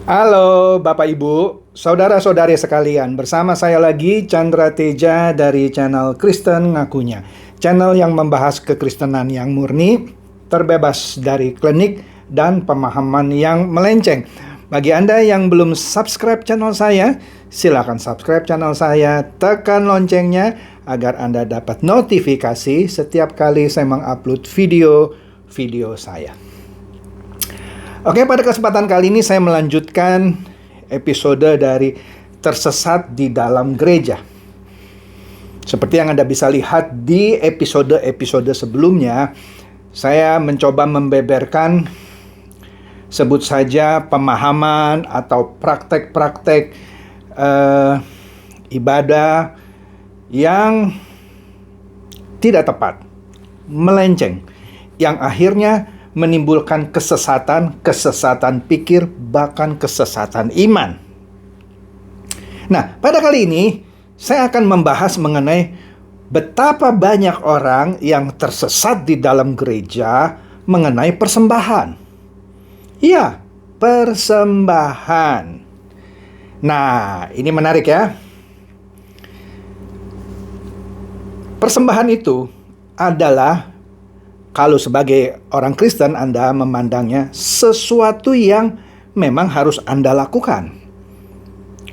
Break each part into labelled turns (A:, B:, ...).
A: Halo Bapak Ibu, saudara-saudari sekalian. Bersama saya lagi Chandra Teja dari channel Kristen Ngakunya. Channel yang membahas kekristenan yang murni, terbebas dari klinik dan pemahaman yang melenceng. Bagi Anda yang belum subscribe channel saya, silakan subscribe channel saya, tekan loncengnya agar Anda dapat notifikasi setiap kali saya mengupload video saya. Oke, pada kesempatan kali ini saya melanjutkan episode dari Tersesat di Dalam Gereja. Seperti yang Anda bisa lihat di episode-episode sebelumnya, saya mencoba membeberkan sebut saja pemahaman atau praktek-praktek ibadah yang tidak tepat, melenceng, yang akhirnya menimbulkan kesesatan pikir, bahkan kesesatan iman. Nah, pada kali ini saya akan membahas mengenai betapa banyak orang yang tersesat di dalam gereja mengenai persembahan. Iya, persembahan. Nah, ini menarik ya. Persembahan itu adalah, kalau sebagai orang Kristen Anda memandangnya sesuatu yang memang harus Anda lakukan.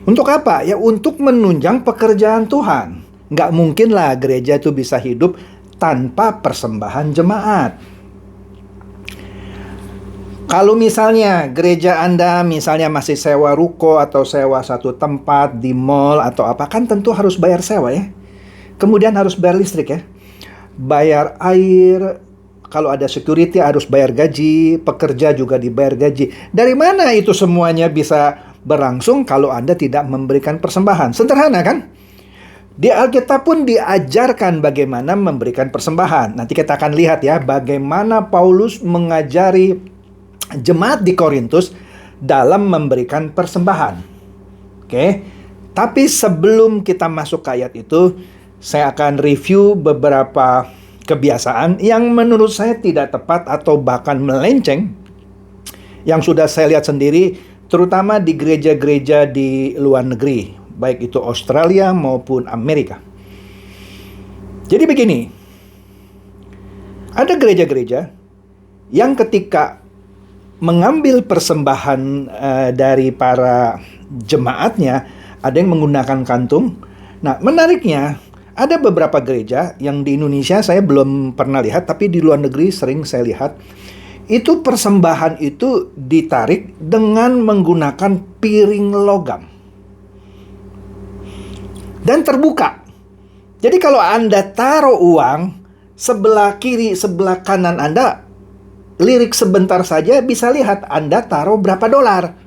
A: Untuk apa? Ya untuk menunjang pekerjaan Tuhan. Nggak mungkinlah gereja itu bisa hidup tanpa persembahan jemaat. Kalau misalnya gereja Anda misalnya masih sewa ruko atau sewa satu tempat di mall atau apa, kan tentu harus bayar sewa ya. Kemudian harus bayar listrik ya. Bayar air. Kalau ada security harus bayar gaji, pekerja juga dibayar gaji. Dari mana itu semuanya bisa berlangsung kalau Anda tidak memberikan persembahan? Sederhana kan? Di Alkitab pun diajarkan bagaimana memberikan persembahan. Nanti kita akan lihat ya bagaimana Paulus mengajari jemaat di Korintus dalam memberikan persembahan. Oke. Tapi sebelum kita masuk ke ayat itu, saya akan review beberapa kebiasaan yang menurut saya tidak tepat atau bahkan melenceng yang sudah saya lihat sendiri, terutama di gereja-gereja di luar negeri, baik itu Australia maupun Amerika. Jadi begini, ada gereja-gereja yang ketika mengambil persembahan dari para jemaatnya, ada yang menggunakan kantung. Nah, menariknya, ada beberapa gereja yang di Indonesia saya belum pernah lihat, tapi di luar negeri sering saya lihat. Itu persembahan itu ditarik dengan menggunakan piring logam. Dan terbuka. Jadi kalau Anda taruh uang, sebelah kiri, sebelah kanan Anda, lirik sebentar saja bisa lihat Anda taruh berapa dolar.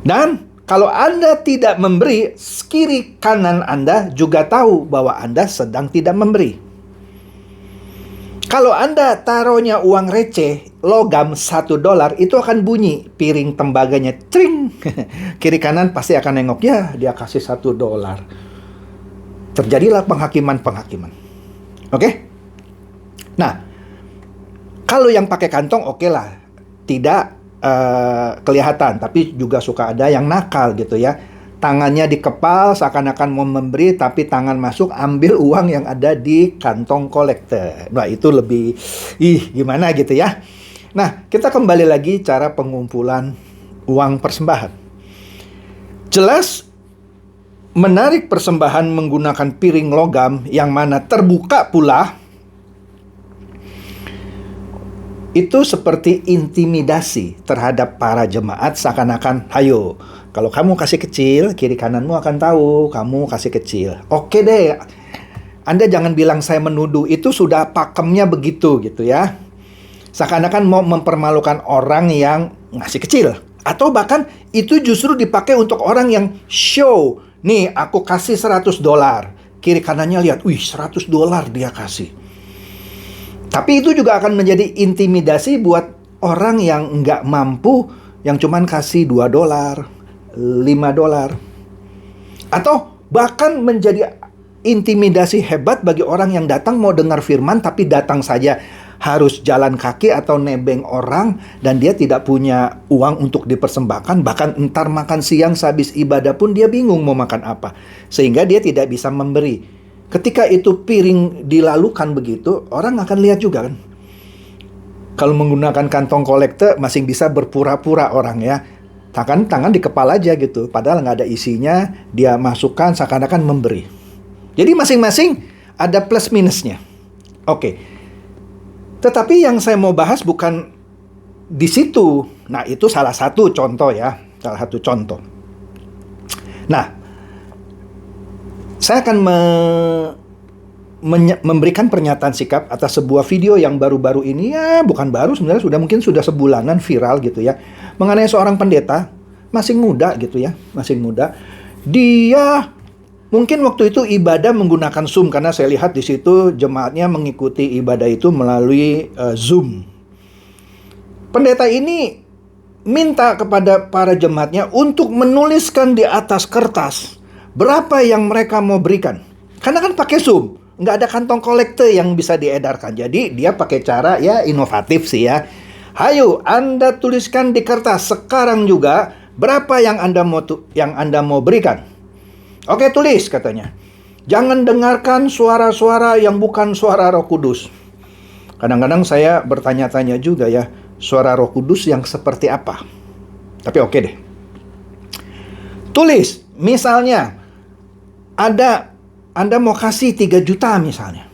A: Dan kalau Anda tidak memberi, kiri kanan Anda juga tahu bahwa Anda sedang tidak memberi. Kalau Anda taruhnya uang receh, logam $1, itu akan bunyi piring tembaganya, tring. Kiri kanan pasti akan nengok, ya dia kasih $1. Terjadilah penghakiman. Oke? Nah, kalau yang pakai kantong oke lah, tidak kelihatan, tapi juga suka ada yang nakal gitu ya. Tangannya dikepal seakan-akan mau memberi, tapi tangan masuk ambil uang yang ada di kantong kolektor. Nah, itu lebih gimana gitu ya. Nah, kita kembali lagi cara pengumpulan uang persembahan. Jelas menarik persembahan menggunakan piring logam yang mana terbuka pula, itu seperti intimidasi terhadap para jemaat, seakan-akan, ayo, kalau kamu kasih kecil, kiri kananmu akan tahu kamu kasih kecil. Oke deh, Anda jangan bilang saya menuduh, itu sudah pakemnya begitu gitu ya. Seakan-akan mau mempermalukan orang yang ngasih kecil. Atau bahkan itu justru dipakai untuk orang yang show. Nih, aku kasih $100. Kiri kanannya lihat, wih $100 dia kasih. Tapi itu juga akan menjadi intimidasi buat orang yang nggak mampu, yang cuman kasih $2, $5. Atau bahkan menjadi intimidasi hebat bagi orang yang datang mau dengar firman, tapi datang saja harus jalan kaki atau nebeng orang, dan dia tidak punya uang untuk dipersembahkan. Bahkan entar makan siang sehabis ibadah pun dia bingung mau makan apa, sehingga dia tidak bisa memberi. Ketika itu piring dilalukan begitu, orang akan lihat juga kan. Kalau menggunakan kantong kolektor masih bisa berpura-pura orang ya, tangan di kepala aja gitu, padahal nggak ada isinya, dia masukkan seakan-akan memberi. Jadi masing-masing ada plus minusnya. Oke. Tetapi yang saya mau bahas bukan di situ. Nah, itu salah satu contoh ya. Salah satu contoh. Nah, saya akan memberikan pernyataan sikap atas sebuah video yang baru-baru ini. Ya, bukan baru sebenarnya, mungkin sudah sebulanan viral gitu ya. Mengenai seorang pendeta, masih muda gitu ya. Masih muda. Dia mungkin waktu itu ibadah menggunakan Zoom, karena saya lihat di situ jemaatnya mengikuti ibadah itu melalui Zoom. Pendeta ini minta kepada para jemaatnya untuk menuliskan di atas kertas berapa yang mereka mau berikan. Karena kan pakai Zoom, nggak ada kantong kolektor yang bisa diedarkan. Jadi dia pakai cara ya inovatif sih ya. Hayo, Anda tuliskan di kertas sekarang juga berapa yang Anda mau berikan. Oke, tulis katanya. Jangan dengarkan suara-suara yang bukan suara Roh Kudus. Kadang-kadang saya bertanya-tanya juga ya, suara Roh Kudus yang seperti apa? Tapi oke deh. Tulis, misalnya Anda mau kasih 3 juta misalnya.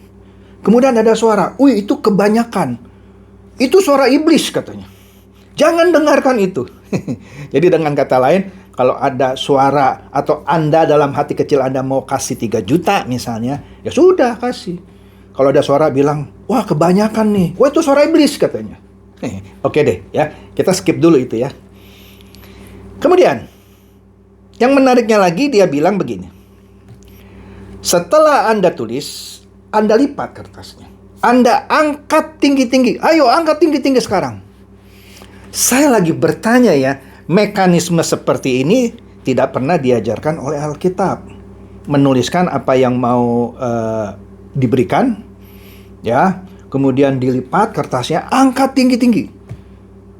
A: Kemudian ada suara, "Wih, itu kebanyakan. Itu suara iblis," katanya. Jangan dengarkan itu. Jadi dengan kata lain, kalau ada suara atau Anda dalam hati kecil Anda mau kasih 3 juta misalnya, ya sudah kasih. Kalau ada suara bilang, "Wah, kebanyakan nih. Wah, itu suara iblis," katanya. Oke deh ya, kita skip dulu itu ya. Kemudian, yang menariknya lagi dia bilang begini. Setelah Anda tulis, Anda lipat kertasnya. Anda angkat tinggi-tinggi. Ayo, angkat tinggi-tinggi sekarang. Saya lagi bertanya ya, mekanisme seperti ini tidak pernah diajarkan oleh Alkitab. Menuliskan apa yang mau diberikan, ya, kemudian dilipat kertasnya, angkat tinggi-tinggi.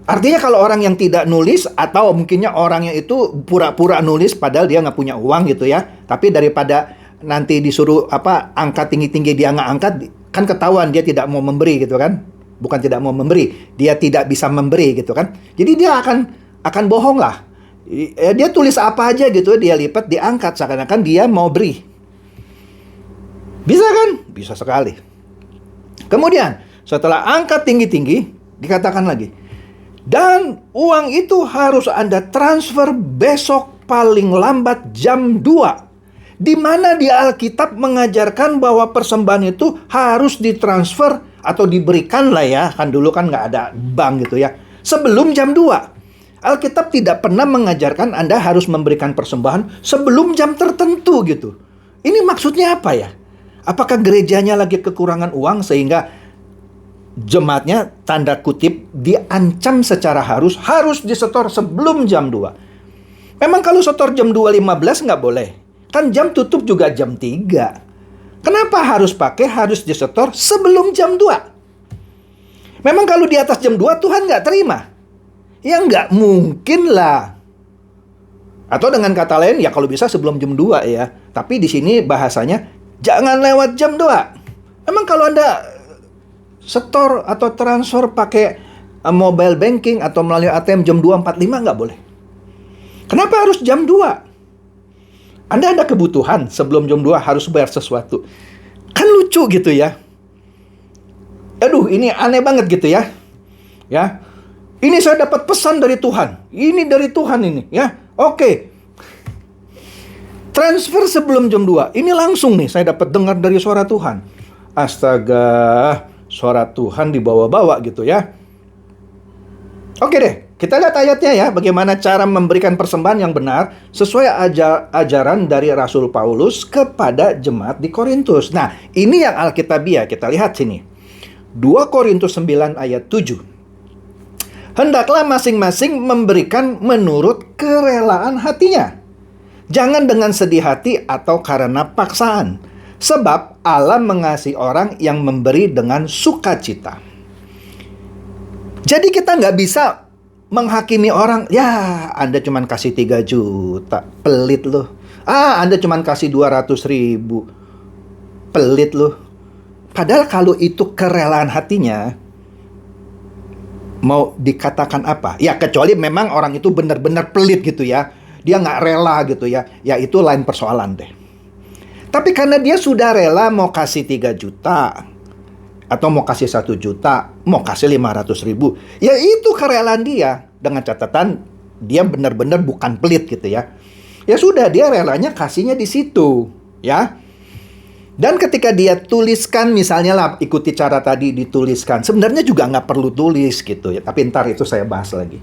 A: Artinya kalau orang yang tidak nulis, atau mungkinnya orangnya itu pura-pura nulis padahal dia nggak punya uang gitu ya, tapi daripada nanti disuruh angkat tinggi-tinggi dia nggak angkat, kan ketahuan dia tidak mau memberi gitu kan. Bukan tidak mau memberi, dia tidak bisa memberi gitu kan. Jadi dia akan bohong lah. Dia tulis apa aja gitu, dia lipat, diangkat seakan-akan dia mau beri. Bisa kan? Bisa sekali. Kemudian setelah angkat tinggi-tinggi, dikatakan lagi, dan uang itu harus Anda transfer besok paling lambat jam 2. Di mana di Alkitab mengajarkan bahwa persembahan itu harus ditransfer atau diberikan lah ya, kan dulu kan nggak ada bank gitu ya, sebelum jam 2. Alkitab tidak pernah mengajarkan Anda harus memberikan persembahan sebelum jam tertentu gitu. Ini maksudnya apa ya? Apakah gerejanya lagi kekurangan uang sehingga jemaatnya tanda kutip diancam secara harus disetor sebelum jam 2? Memang kalau setor jam 2.15 nggak boleh. Kan jam tutup juga jam 3. Kenapa harus disetor sebelum jam 2? Memang kalau di atas jam 2 Tuhan nggak terima? Ya nggak mungkin lah. Atau dengan kata lain, ya kalau bisa sebelum jam 2 ya. Tapi di sini bahasanya, jangan lewat jam 2. Memang kalau Anda setor atau transfer pakai mobile banking atau melalui ATM jam 2.45 nggak boleh. Kenapa harus jam 2? Anda ada kebutuhan sebelum jam 2 harus bayar sesuatu. Kan lucu gitu ya. Aduh, ini aneh banget gitu ya. Ya. Ini saya dapat pesan dari Tuhan. Ini dari Tuhan ini, ya. Oke. Transfer sebelum jam 2. Ini langsung nih saya dapat dengar dari suara Tuhan. Astaga, suara Tuhan dibawa-bawa gitu ya. Oke deh. Kita lihat ayatnya ya, bagaimana cara memberikan persembahan yang benar sesuai ajaran dari Rasul Paulus kepada jemaat di Korintus. Nah, ini yang Alkitabiah, kita lihat sini. 2 Korintus 9 ayat 7. Hendaklah masing-masing memberikan menurut kerelaan hatinya. Jangan dengan sedih hati atau karena paksaan. Sebab Allah mengasihi orang yang memberi dengan sukacita. Jadi kita nggak bisa menghakimi orang, ya Anda cuma kasih 3 juta, pelit loh. Anda cuma kasih 200 ribu, pelit loh. Padahal kalau itu kerelaan hatinya, mau dikatakan apa? Ya kecuali memang orang itu benar-benar pelit gitu ya. Dia nggak rela gitu ya. Ya itu lain persoalan deh. Tapi karena dia sudah rela mau kasih 3 juta, atau mau kasih 1 juta, mau kasih 500 ribu, ya itu kerelaan dia. Dengan catatan dia benar-benar bukan pelit gitu ya. Ya sudah, dia relanya kasihnya di situ ya. Dan ketika dia tuliskan, misalnya lah, ikuti cara tadi dituliskan, sebenarnya juga nggak perlu tulis gitu ya, tapi ntar itu saya bahas lagi.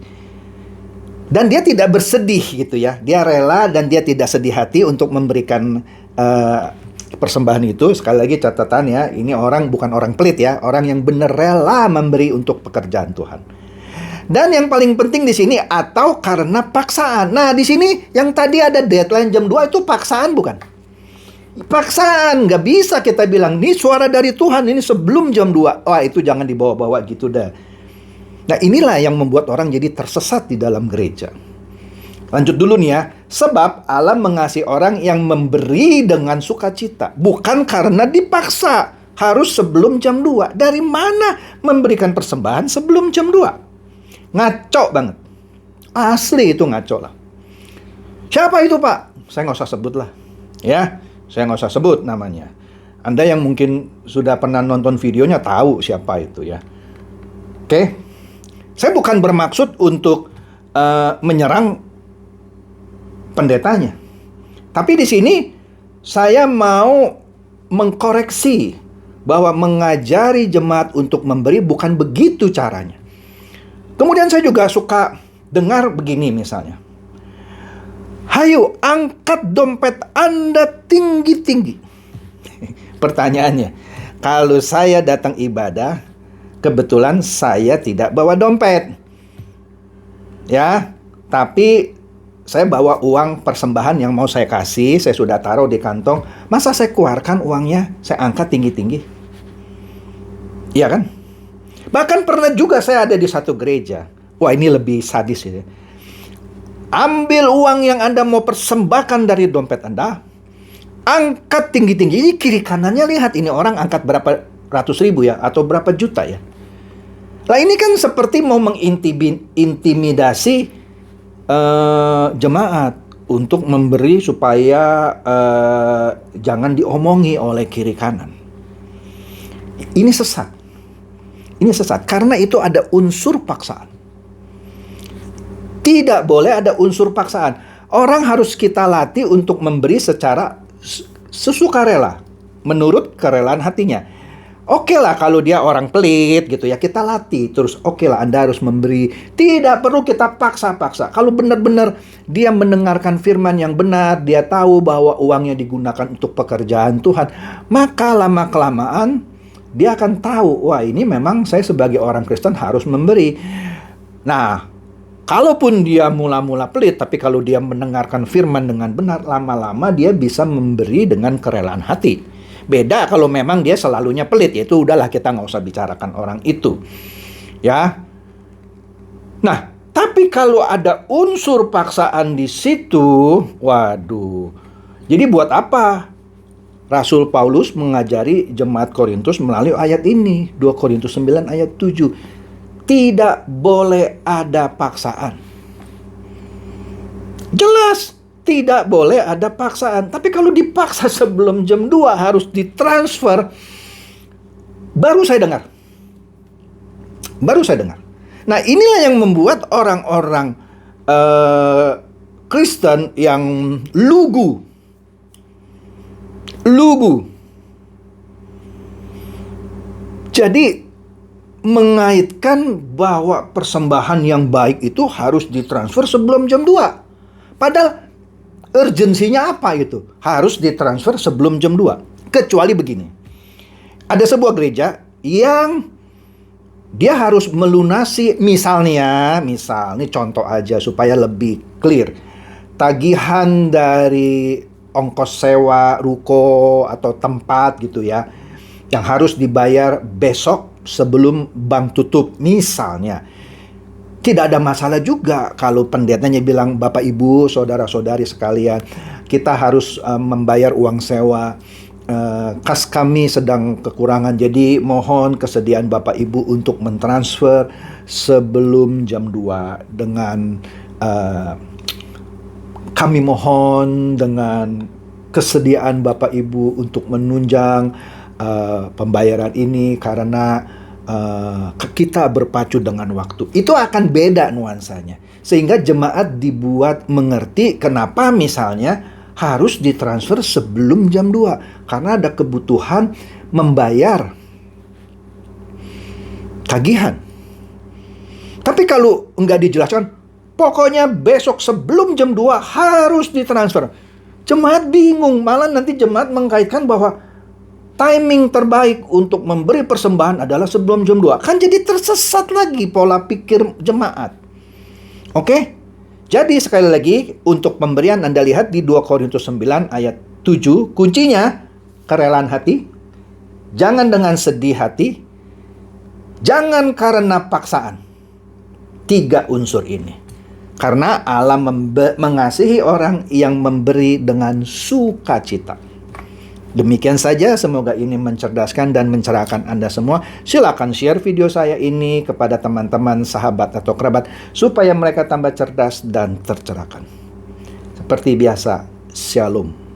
A: Dan dia tidak bersedih gitu ya, dia rela dan dia tidak sedih hati untuk memberikan persembahan itu. Sekali lagi catatan ya, ini orang bukan orang pelit ya, orang yang benar rela memberi untuk pekerjaan Tuhan. Dan yang paling penting di sini, atau karena paksaan. Nah, di sini yang tadi ada deadline jam 2 itu paksaan bukan? Paksaan, nggak bisa kita bilang, ini suara dari Tuhan, ini sebelum jam 2. Wah, itu jangan dibawa-bawa gitu dah. Nah, inilah yang membuat orang jadi tersesat di dalam gereja. Lanjut dulu nih ya. Sebab Allah mengasihi orang yang memberi dengan sukacita, bukan karena dipaksa. Harus sebelum jam 2. Dari mana memberikan persembahan sebelum jam 2? Ngaco banget. Asli itu ngaco lah. Siapa itu Pak? Saya nggak usah sebut lah. Ya, saya nggak usah sebut namanya. Anda yang mungkin sudah pernah nonton videonya tahu siapa itu ya. Oke. Saya bukan bermaksud untuk menyerang pendetanya. Tapi di sini saya mau mengkoreksi bahwa mengajari jemaat untuk memberi bukan begitu caranya. Kemudian saya juga suka dengar begini misalnya. Hayo angkat dompet Anda tinggi-tinggi. Pertanyaannya, kalau saya datang ibadah, kebetulan saya tidak bawa dompet. Ya, tapi saya bawa uang persembahan yang mau saya kasih, saya sudah taruh di kantong. Masa saya keluarkan uangnya, saya angkat tinggi-tinggi? Iya kan? Bahkan pernah juga saya ada di satu gereja. Wah, ini lebih sadis ya. Ambil uang yang Anda mau persembahkan dari dompet Anda, angkat tinggi-tinggi. Ini kiri kanannya lihat, ini orang angkat berapa ratus ribu ya, atau berapa juta ya. Nah, ini kan seperti mau mengintimidasi jemaat untuk memberi supaya jangan diomongi oleh kiri kanan. Ini sesat. Ini sesat karena itu ada unsur paksaan. Tidak boleh ada unsur paksaan. Orang harus kita latih untuk memberi secara sesukarela, menurut kerelaan hatinya. Oke lah kalau dia orang pelit gitu ya, kita latih terus. Oke lah, Anda harus memberi. Tidak perlu kita paksa-paksa. Kalau benar-benar dia mendengarkan firman yang benar, dia tahu bahwa uangnya digunakan untuk pekerjaan Tuhan, maka lama-kelamaan dia akan tahu, wah ini memang saya sebagai orang Kristen harus memberi. Nah, kalaupun dia mula-mula pelit, tapi kalau dia mendengarkan firman dengan benar, lama-lama dia bisa memberi dengan kerelaan hati. Beda kalau memang dia selalunya pelit, yaitu udahlah kita nggak usah bicarakan orang itu. Ya. Nah, tapi kalau ada unsur paksaan di situ, waduh. Jadi buat apa Rasul Paulus mengajari jemaat Korintus melalui ayat ini, 2 Korintus 9 ayat 7. Tidak boleh ada paksaan. Jelas, tidak boleh ada paksaan. Tapi kalau dipaksa sebelum jam 2 harus ditransfer, baru saya dengar. Nah, inilah yang membuat orang-orang Kristen yang lugu. Jadi mengaitkan bahwa persembahan yang baik itu harus ditransfer sebelum jam 2. Padahal urgensinya apa itu? Harus ditransfer sebelum jam 2. Kecuali begini. Ada sebuah gereja yang dia harus melunasi misalnya contoh aja supaya lebih clear. Tagihan dari ongkos sewa ruko atau tempat gitu ya, yang harus dibayar besok sebelum bank tutup misalnya. Tidak ada masalah juga kalau pendetanya bilang, Bapak Ibu, saudara-saudari sekalian, kita harus membayar uang sewa. Kas kami sedang kekurangan, jadi mohon kesediaan Bapak Ibu untuk mentransfer sebelum jam 2 dengan kami mohon dengan kesediaan Bapak Ibu untuk menunjang pembayaran ini karena kita berpacu dengan waktu. Itu akan beda nuansanya. Sehingga jemaat dibuat mengerti kenapa misalnya harus ditransfer sebelum jam 2. Karena ada kebutuhan membayar tagihan. Tapi kalau nggak dijelaskan, pokoknya besok sebelum jam 2 harus ditransfer. Jemaat bingung, malah nanti jemaat mengkaitkan bahwa timing terbaik untuk memberi persembahan adalah sebelum jam 2. Kan jadi tersesat lagi pola pikir jemaat. Oke? Jadi sekali lagi, untuk pemberian Anda lihat di 2 Korintus 9 ayat 7, kuncinya kerelaan hati, jangan dengan sedih hati, jangan karena paksaan. 3 unsur ini. Karena Allah mengasihi orang yang memberi dengan sukacita. Demikian saja, semoga ini mencerdaskan dan mencerahkan Anda semua. Silakan share video saya ini kepada teman-teman, sahabat, atau kerabat, supaya mereka tambah cerdas dan tercerahkan. Seperti biasa, Shalom.